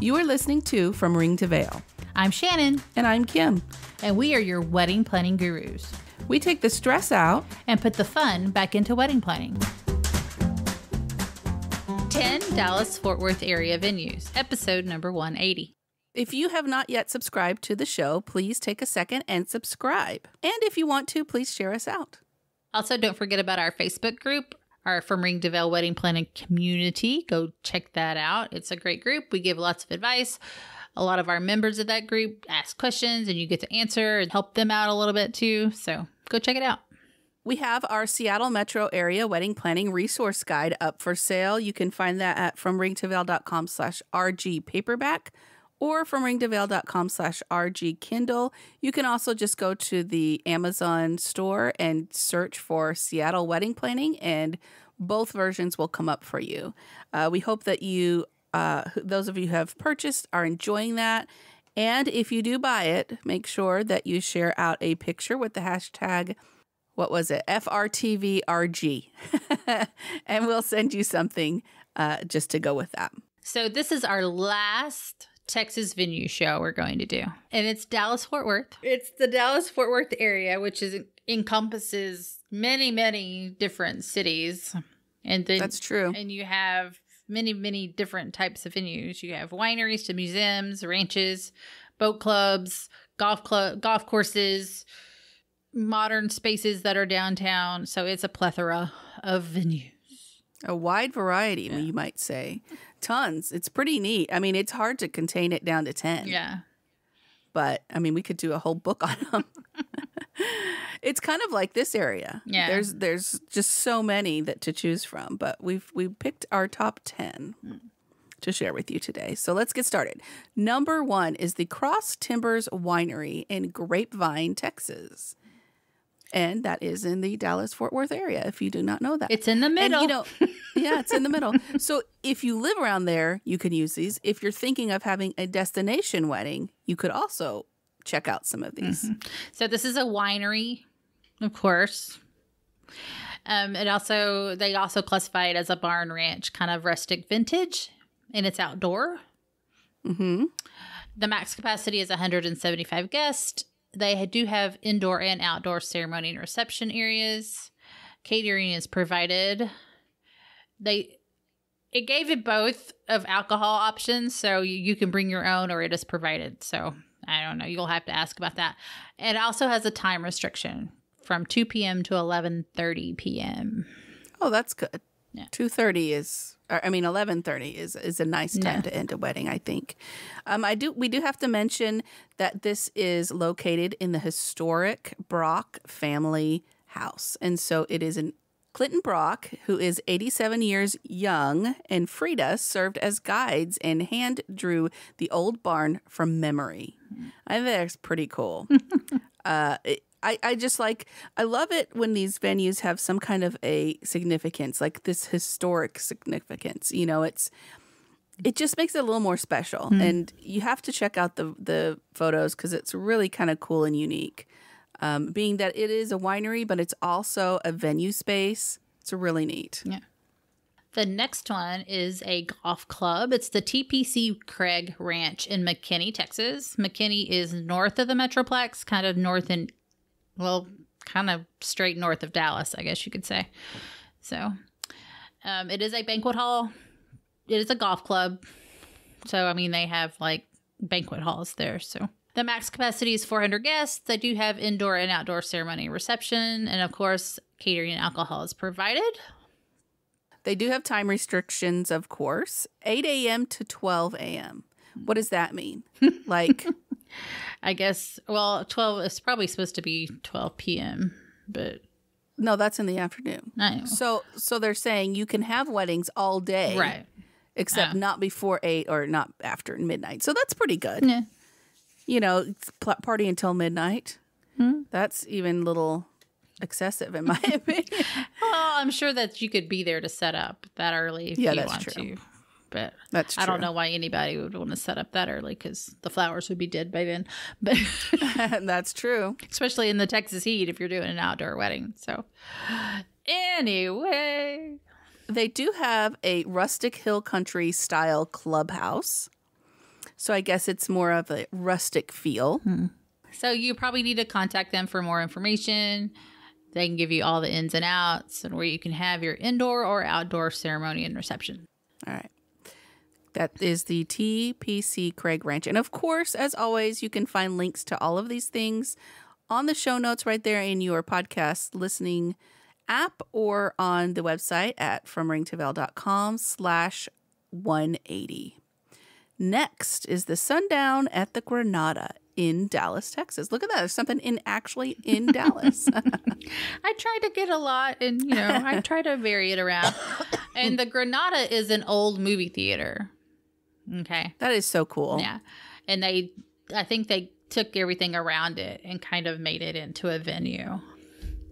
You are listening to From Ring to Veil. I'm Shannon. And I'm Kim. And we are your wedding planning gurus. We take the stress out and put the fun back into wedding planning. 10 Dallas-Fort Worth area venues, episode number 180. If you have not yet subscribed to the show, please take a second and subscribe. And if you want to, please share us out. Also, don't forget about our Facebook group, our From Ring to Veil wedding planning community. Go check that out. It's a great group. We give lots of advice. A lot of our members of that group ask questions and you get to answer and help them out a little bit too. So go check it out. We have our Seattle metro area wedding planning resource guide up for sale. You can find that at fromringtoveil.com/RG paperback or fromringtoveil.com/RG Kindle. You can also just go to the Amazon store and search for Seattle wedding planning, and both versions will come up for you. We hope that you, those of you who have purchased, are enjoying that. And if you do buy it, make sure that you share out a picture with the hashtag, what was it? FRTVRG. And we'll send you something just to go with that. So this is our last Texas venue show we're going to do. And it's Dallas-Fort Worth. It's the Dallas-Fort Worth area, which encompasses many, many different cities. And then, that's true. And you have many, many different types of venues. You have wineries to museums, ranches, boat clubs, golf courses, modern spaces that are downtown. So it's a plethora of venues. A wide variety, you might say. Tons. It's pretty neat. I mean, it's hard to contain it down to 10. Yeah. But, I mean, we could do a whole book on them. It's kind of like this area. Yeah. There's just so many to choose from. But we picked our top 10 to share with you today. So let's get started. Number 1 is the Cross Timbers Winery in Grapevine, Texas. And that is in the Dallas-Fort Worth area, if you do not know that. It's in the middle. And, yeah, it's in the middle. So if you live around there, you can use these. If you're thinking of having a destination wedding, you could also check out some of these. Mm-hmm. So this is a winery, of course. They also classify it as a barn ranch, kind of rustic vintage, and it's outdoor. Mm-hmm. The max capacity is 175 guests. They do have indoor and outdoor ceremony and reception areas. Catering is provided. It gave it both of alcohol options, so you can bring your own or it is provided. So I don't know. You'll have to ask about that. It also has a time restriction from 2 p.m. to 11:30 p.m. Oh, that's good. Yeah. 11:30 is a nice time to end a wedding, I think. We do have to mention that this is located in the historic Brock family house. And so it is Clinton Brock, who is 87 years young, and Frida served as guides and hand drew the old barn from memory. I think that's pretty cool. I love it when these venues have some kind of a significance, like this historic significance. You know, it just makes it a little more special. And you have to check out the photos because it's really kind of cool and unique. Being that it is a winery, but it's also a venue space. It's really neat. Yeah. The next one is a golf club. It's the TPC Craig Ranch in McKinney, Texas. McKinney is north of the Metroplex, kind of kind of straight north of Dallas, I guess you could say. So it is a banquet hall. It is a golf club. So, I mean, they have like banquet halls there. So the max capacity is 400 guests. They do have indoor and outdoor ceremony and reception. And of course, catering and alcohol is provided. They do have time restrictions, of course, 8 a.m. to 12 a.m. What does that mean? Like... I guess, 12 is probably supposed to be 12 p.m., but... No, that's in the afternoon. I know. So they're saying you can have weddings all day. Right. Except not before 8 or not after midnight. So that's pretty good. Yeah. You know, party until midnight. That's even a little excessive in my opinion. Well, I'm sure that you could be there to set up that early if you want to. But that's true. I don't know why anybody would want to set up that early because the flowers would be dead by then. But that's true. Especially in the Texas heat if you're doing an outdoor wedding. So anyway. They do have a rustic hill country style clubhouse. So I guess it's more of a rustic feel. So you probably need to contact them for more information. They can give you all the ins and outs and where you can have your indoor or outdoor ceremony and reception. All right. That is the TPC Craig Ranch. And of course, as always, you can find links to all of these things on the show notes right there in your podcast listening app or on the website at fromringtovail.com/180. Next is the Sundown at the Granada in Dallas, Texas. Look at that. There's something actually in Dallas. I try to get a lot and, I try to vary it around. And the Granada is an old movie theater. Okay. That is so cool. Yeah. And I think they took everything around it and kind of made it into a venue.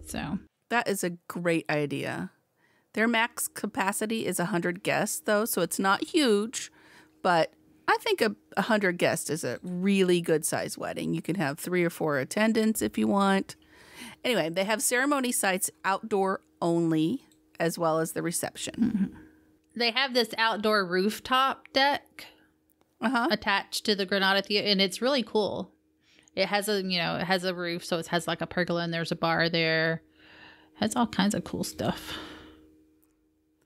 So that is a great idea. Their max capacity is 100 guests, though, so it's not huge, but I think 100 guests is a really good size wedding. You can have 3 or 4 attendants if you want. Anyway, they have ceremony sites outdoor only, as well as the reception. Mm-hmm. They have this outdoor rooftop deck attached to the Granada Theater, and it's really cool. It has a roof, so it has like a pergola, and there's a bar there. It has all kinds of cool stuff.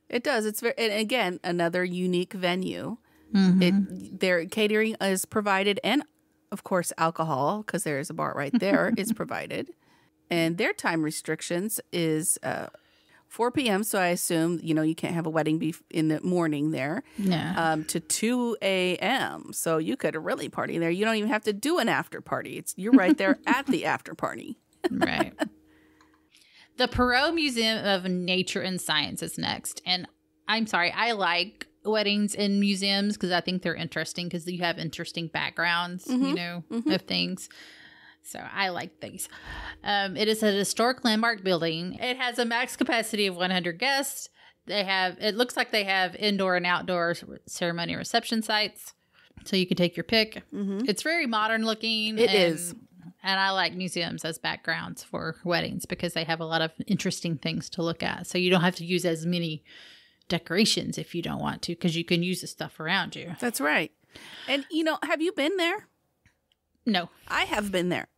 It does. It's and again, another unique venue. Their catering is provided, and of course, alcohol, because there is a bar right there, is provided. And their time restrictions is 4 p.m. So I assume, you can't have a wedding in the morning there. No. To 2 a.m. So you could really party there. You don't even have to do an after party. You're right there at the after party. Right. The Perot Museum of Nature and Science is next. And I'm sorry, I like weddings in museums because I think they're interesting because you have interesting backgrounds, of things. So I like these. It is a historic landmark building. It has a max capacity of 100 guests. It looks like they have indoor and outdoor ceremony and reception sites. So you can take your pick. It's very modern looking. It is. And I like museums as backgrounds for weddings because they have a lot of interesting things to look at. So you don't have to use as many decorations if you don't want to, because you can use the stuff around you. That's right. And, have you been there? No. I have been there.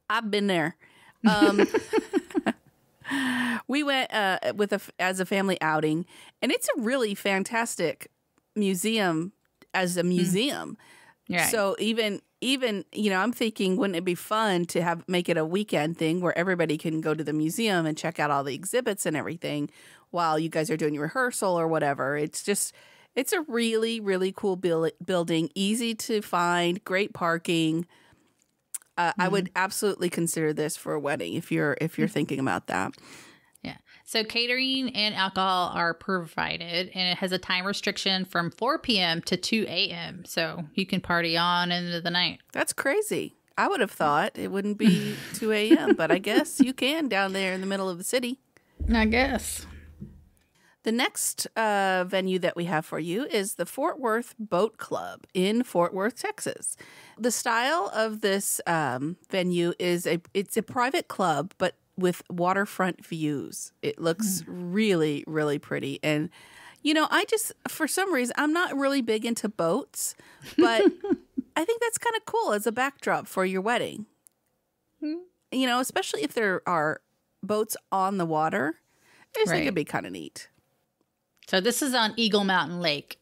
I've been there. We went as a family outing, and it's a really fantastic museum as a museum. Right. So even I'm thinking, wouldn't it be fun to make it a weekend thing where everybody can go to the museum and check out all the exhibits and everything while you guys are doing your rehearsal or whatever. It's a really, really cool building, easy to find, great parking. I would absolutely consider this for a wedding if you're thinking about that. Yeah. So catering and alcohol are provided, and it has a time restriction from 4 p.m. to 2 a.m. So you can party on into the night. That's crazy. I would have thought it wouldn't be 2 a.m., but I guess you can down there in the middle of the city. I guess. The next venue that we have for you is the Fort Worth Boat Club in Fort Worth, Texas. The style of this venue is it's a private club, but with waterfront views. It looks really, really pretty. And, for some reason, I'm not really big into boats, but I think that's kind of cool as a backdrop for your wedding. Especially if there are boats on the water. I just think it'd be kind of neat. So this is on Eagle Mountain Lake.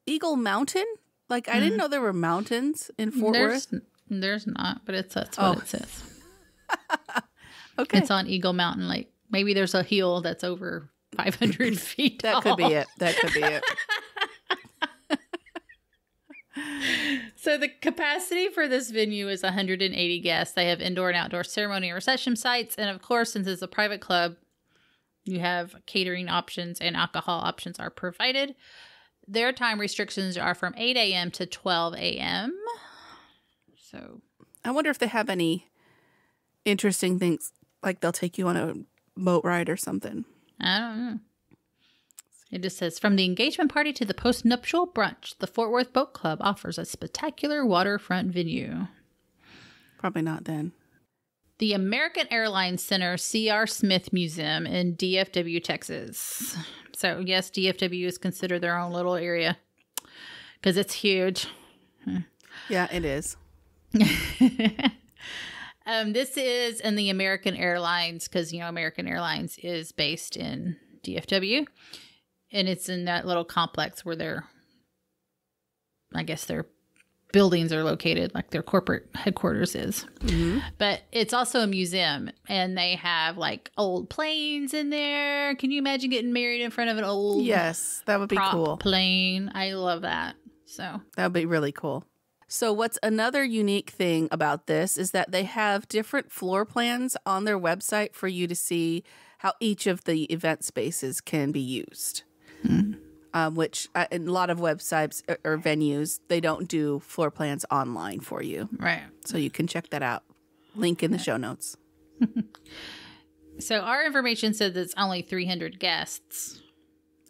Eagle Mountain? Like, I didn't know there were mountains in Fort Worth. There's not, but that's what it says. Okay. It's on Eagle Mountain Lake. Maybe there's a hill that's over 500 feet tall. That could be it. So the capacity for this venue is 180 guests. They have indoor and outdoor ceremony and reception sites. And of course, since it's a private club, you have catering options and alcohol options are provided. Their time restrictions are from 8 a.m. to 12 a.m. So I wonder if they have any interesting things, like they'll take you on a boat ride or something. I don't know. It just says, from the engagement party to the post-nuptial brunch, the Fort Worth Boat Club offers a spectacular waterfront venue. Probably not then. The American Airlines Center C.R. Smith Museum in DFW, Texas. So, yes, DFW is considered their own little area. because it's huge. Yeah, it is. This is in the American Airlines, because, you know, American Airlines is based in DFW. And it's in that little complex where their buildings are located, like their corporate headquarters is. Mm-hmm. But it's also a museum, and they have like old planes in there. Can you imagine getting married in front of an old Yes, that would be cool. plane? I love that. So that would be really cool. So what's another unique thing about this is that they have different floor plans on their website for you to see how each of the event spaces can be used. Mm-hmm. Which in a lot of websites or venues, they don't do floor plans online for you. Right. So you can check that out. Link in the show notes. So our information said that it's only 300 guests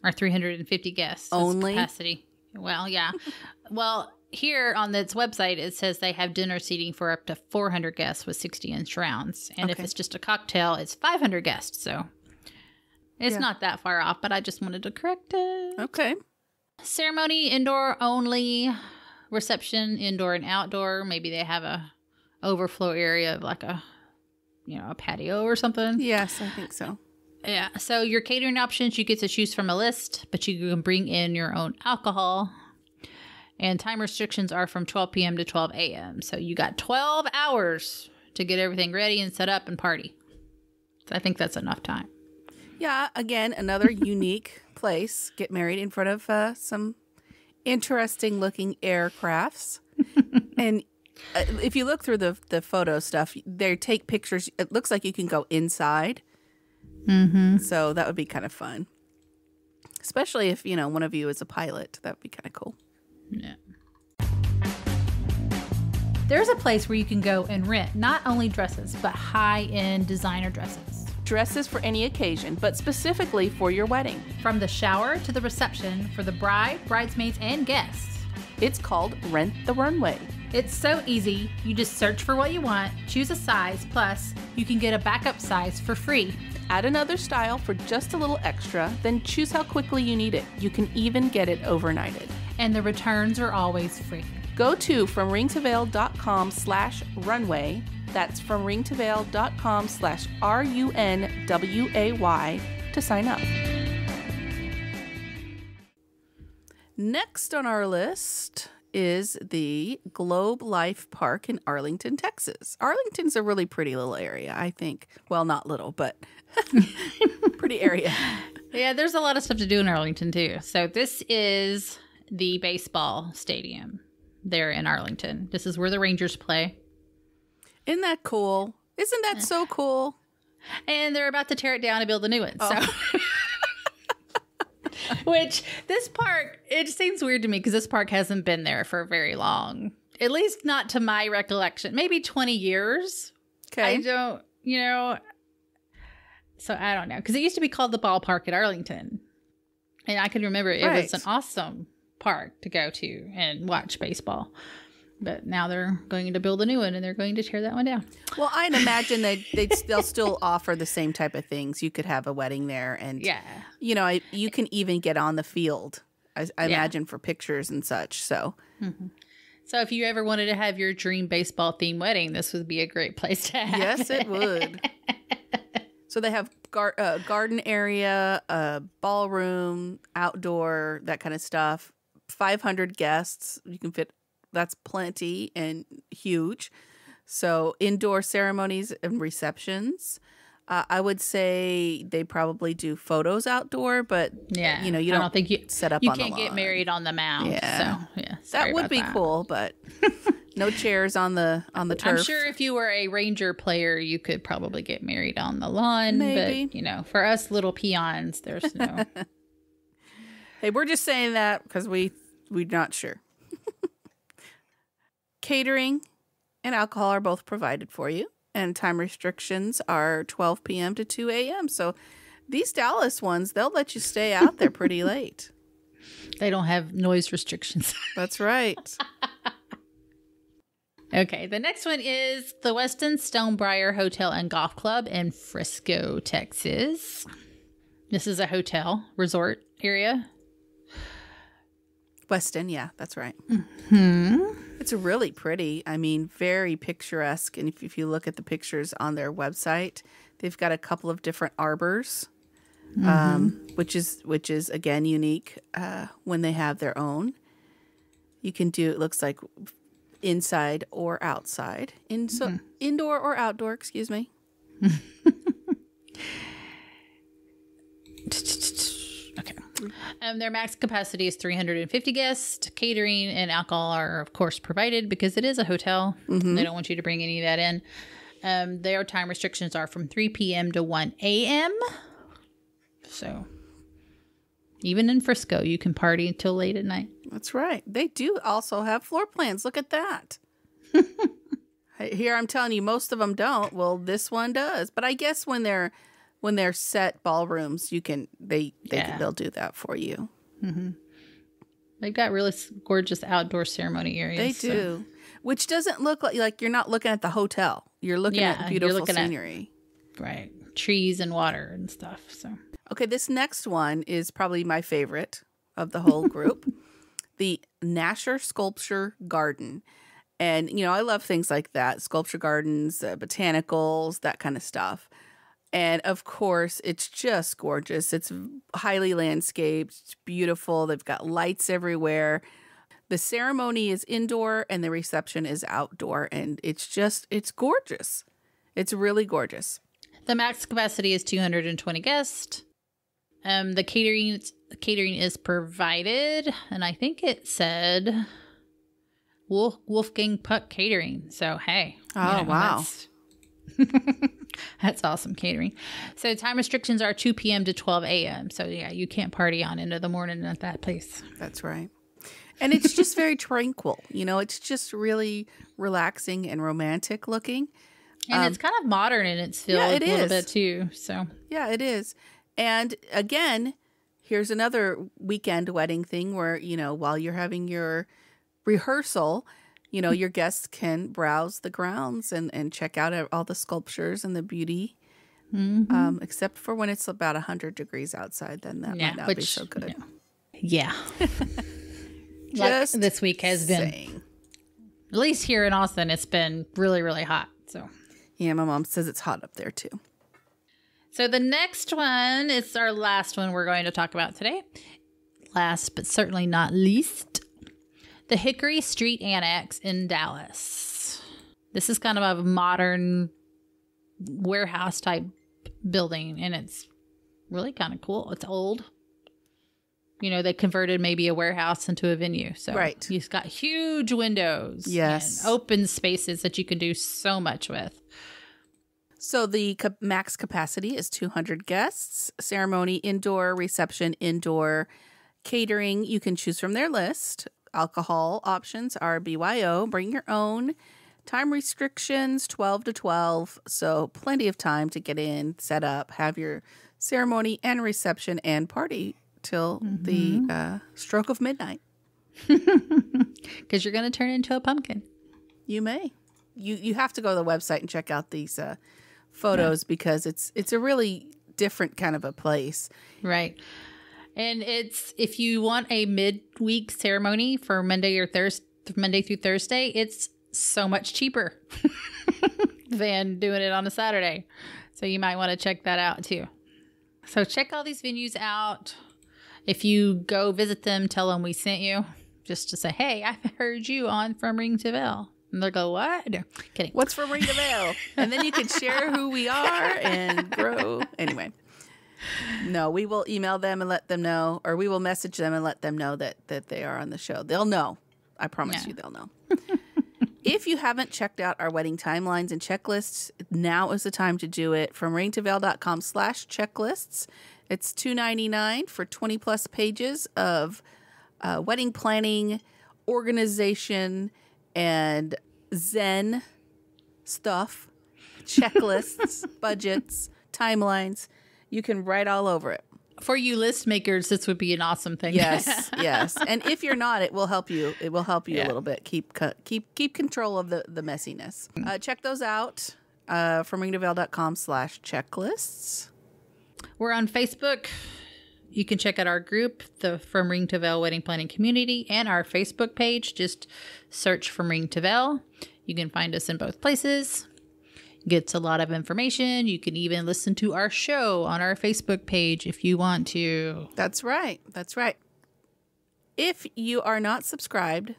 or 350 guests. Only? Capacity. Well, yeah. Well, here on this website, it says they have dinner seating for up to 400 guests with 60-inch rounds. And if it's just a cocktail, it's 500 guests. So it's not that far off, but I just wanted to correct it. Okay. Ceremony, indoor only. Reception, indoor and outdoor. Maybe they have a overflow area of like a patio or something. Yes, I think so. Yeah. So your catering options, you get to choose from a list, but you can bring in your own alcohol. And time restrictions are from 12 p.m. to 12 a.m. So you got 12 hours to get everything ready and set up and party. So I think that's enough time. Yeah, again, another unique place. Get married in front of some interesting looking aircrafts. And if you look through the photo stuff, they take pictures. It looks like you can go inside. Mm-hmm. So that would be kind of fun. Especially if, one of you is a pilot. That would be kind of cool. Yeah. There's a place where you can go and rent not only dresses, but high-end designer dresses. Dresses for any occasion, but specifically for your wedding. From the shower to the reception for the bride, bridesmaids, and guests. It's called Rent the Runway. It's so easy. You just search for what you want, choose a size, plus you can get a backup size for free. Add another style for just a little extra, then choose how quickly you need it. You can even get it overnighted. And the returns are always free. Go to FromRingToVeil.com/runway. That's FromRingToVeil.com/RUNWAY to sign up. Next on our list is the Globe Life Park in Arlington, Texas. Arlington's a really pretty little area, I think. Well, not little, but pretty area. Yeah, there's a lot of stuff to do in Arlington, too. So this is the baseball stadium there in Arlington. This is where the Rangers play. Isn't that cool? Isn't that so cool? And they're about to tear it down and build a new one. So, which this park, it seems weird to me because this park hasn't been there for very long. At least not to my recollection. Maybe 20 years. Okay. I don't, so I don't know. Because it used to be called the ballpark at Arlington. And I can remember it was an awesome park to go to and watch baseball. But now they're going to build a new one, and they're going to tear that one down. Well, I'd imagine they'll still offer the same type of things. You could have a wedding there, and you can even get on the field. I imagine for pictures and such. So, so if you ever wanted to have your dream baseball themed wedding, this would be a great place to have. Yes, it would. So they have garden area, ballroom, outdoor, that kind of stuff. 500 guests. You can fit. That's plenty and huge. So indoor ceremonies and receptions. I would say they probably do photos outdoor, but you don't think you set up. You on can't the get lawn. married on the mound. Yeah, so that would be cool, but no chairs on the turf. I'm sure if you were a Ranger player, you could probably get married on the lawn. Maybe. But for us little peons, there's no. Hey, we're just saying that because we're not sure. Catering and alcohol are both provided for you, and time restrictions are 12 p.m. to 2 a.m. So these Dallas ones, they'll let you stay out there pretty late. They don't have noise restrictions. That's right. Okay, the next one is the Westin Stonebriar Hotel and Golf Club in Frisco, Texas. This is a hotel resort area. Weston, yeah, that's right. Hmm. It's really pretty. I mean, very picturesque. And if you look at the pictures on their website, they've got a couple of different arbors, which is again unique when they have their own. You can do, it looks like inside or outside, indoor or outdoor. Excuse me. Okay. Their max capacity is 350 guests. Catering and alcohol are, of course, provided because it is a hotel. They don't want you to bring any of that in. Their time restrictions are from 3 p.m. to 1 a.m. So even in Frisco, you can party until late at night. That's right. They do also have floor plans. Look at that. Here, I'm telling you, most of them don't. Well, this one does. But I guess when they're set ballrooms, you can they'll do that for you. They've got really gorgeous outdoor ceremony areas. They do, which doesn't look like you're not looking at the hotel. You're looking at beautiful scenery, right? Trees and water and stuff. So okay, this next one is probably my favorite of the whole group, the Nasher Sculpture Garden. And, you know, I love things like that, sculpture gardens, botanicals, that kind of stuff. And, of course, it's just gorgeous. It's highly landscaped. It's beautiful. They've got lights everywhere. The ceremony is indoor and the reception is outdoor. And it's gorgeous. It's really gorgeous. The max capacity is 220 guests. The catering is provided. And I think it said Wolfgang Puck Catering. So, hey. Oh, wow. That's awesome catering. So time restrictions are 2 p.m. to 12 a.m. So, yeah, you can't party on into the morning at that place. That's right. And it's just very tranquil. You know, it's just really relaxing and romantic looking. And it's kind of modern in its feel a little bit, too. So yeah, it is. And again, here's another weekend wedding thing where, you know, while you're having your rehearsal, you know, your guests can browse the grounds and check out all the sculptures and the beauty, except for when it's about 100 degrees outside, then that might not be so good. Yeah. Like this week has been, at least here in Austin, it's been really, really hot. So yeah, my mom says it's hot up there too. So the next one is our last one we're going to talk about today. Last but certainly not least, the Hickory Street Annex in Dallas. This is kind of a modern warehouse type building, and it's really kind of cool. It's old. You know, they converted maybe a warehouse into a venue. So right. You've got huge windows. Yes. And open spaces that you can do so much with. So the max capacity is 200 guests. Ceremony indoor, reception indoor, catering you can choose from their list. Alcohol options are BYO, bring your own. Time restrictions 12 to 12, so plenty of time to get in, set up, have your ceremony and reception and party till the stroke of midnight. Because you're going to turn into a pumpkin. You may. You have to go to the website and check out these photos because it's a really different kind of a place. Right. And it's, if you want a midweek ceremony for Monday through Thursday, it's so much cheaper than doing it on a Saturday. So you might want to check that out too. So check all these venues out. If you go visit them, tell them we sent you, just to say, hey, I heard you on From Ring to Veil. And they'll go, what? No, kidding. What's From Ring to Veil? And then you can share who we are and grow. Anyway. No, we will email them and let them know, or we will message them and let them know that they are on the show. They'll know. I promise you they'll know. If you haven't checked out our wedding timelines and checklists, now is the time to do it. From ringtoveil.com/checklists. It's $2.99 for 20 plus pages of wedding planning, organization, and Zen stuff, checklists, budgets, timelines. You can write all over it. For you list makers, this would be an awesome thing. Yes, yes. And if you're not, it will help you. It will help you a little bit. Keep control of the messiness. Check those out from ringtoveil.com/checklists. We're on Facebook, You can check out our group, the From Ring to Veil Wedding Planning Community, and our Facebook page. Just search From Ring to Veil. You can find us in both places. Gets a lot of information. You can even listen to our show on our Facebook page if you want to. That's right. That's right. If you are not subscribed,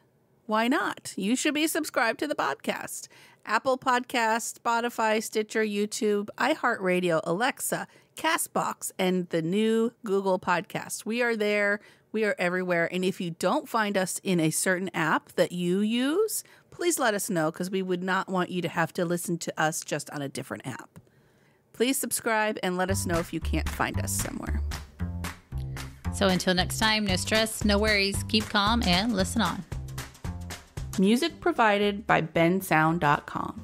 why not? You should be subscribed to the podcast. Apple Podcasts, Spotify, Stitcher, YouTube, iHeartRadio, Alexa, CastBox, and the new Google Podcast. We are there. We are everywhere. And if you don't find us in a certain app that you use, please let us know, because we would not want you to have to listen to us just on a different app. Please subscribe and let us know if you can't find us somewhere. So until next time, no stress, no worries. Keep calm and listen on. Music provided by bensound.com.